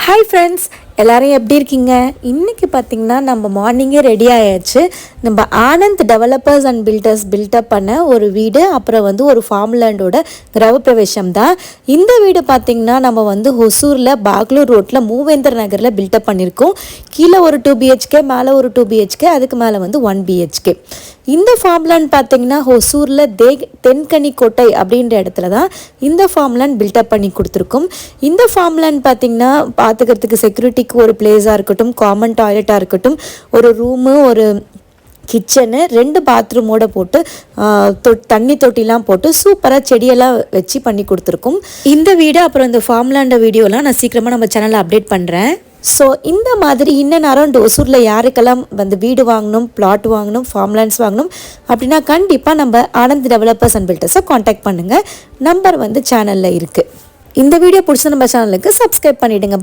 Hi friends, எல்லாரும் எப்படி இருக்கீங்க? இன்னைக்கு பாத்தீங்கன்னா நம்ம மார்னிங்கே ரெடி ஆயாச்சு. நம்ம Anand developers and builders build up பண்ண ஒரு வீடு, அப்புறம் வந்து ஒரு ஃபார்ம் லேண்டோட கிரகப்பிரவேசம் தான். இந்த வீடு பாத்தீங்கன்னா நம்ம வந்து ஹொசூர்ல பாக்லூர் ரோட்ல மூவேந்தர் நகர்ல பில்ட் அப் பண்ணியிருக்கோம். கீழே ஒரு 2 BHK, மேலே ஒரு 2 BHK, அதுக்கு மேலே வந்து 1 BHK. இந்த ஃபார்ம் லேண்ட் பார்த்தீங்கன்னா ஹொசூரில் தென்கனி கோட்டை அப்படின்ற இடத்துல தான் இந்த ஃபார்ம் லேண்ட் பில்டப் பண்ணி கொடுத்துருக்கோம். இந்த ஃபார்ம் லேண்ட் பார்த்தீங்கன்னா பார்த்துக்கிறதுக்கு செக்யூரிட்டிக்கு ஒரு பிளேஸாக இருக்கட்டும், காமன் டாய்லெட்டாக இருக்கட்டும், ஒரு ரூமு, ஒரு கிச்சனு, 2 பாத்ரூமோடு போட்டு தண்ணி தொட்டிலாம் போட்டு சூப்பராக செடியெல்லாம் வச்சு பண்ணி கொடுத்துருக்கோம். இந்த வீடு அப்புறம் இந்த ஃபார்ம் லேண்ட் வீடியோலாம் நான் சீக்கிரமாக நம்ம சேனலில் அப்டேட் பண்ணுறேன். ஸோ இந்த மாதிரி இன்னும் அரௌண்ட் ஒசூரில் யாருக்கெல்லாம் வந்து வீடு வாங்கணும், பிளாட் வாங்கணும், ஃபார்ம் லேண்ட்ஸ் வாங்கணும் அப்படின்னா கண்டிப்பாக நம்ம ஆனந்த் டெவலப்பர்ஸ் அண்ட் பில்டர்ஸை காண்டாக்ட் பண்ணுங்கள். நம்பர் வந்து சேனலில் இருக்குது. இந்த வீடியோ பிடிச்ச நம்ம சேனலுக்கு சப்ஸ்கிரைப் பண்ணிவிடுங்க.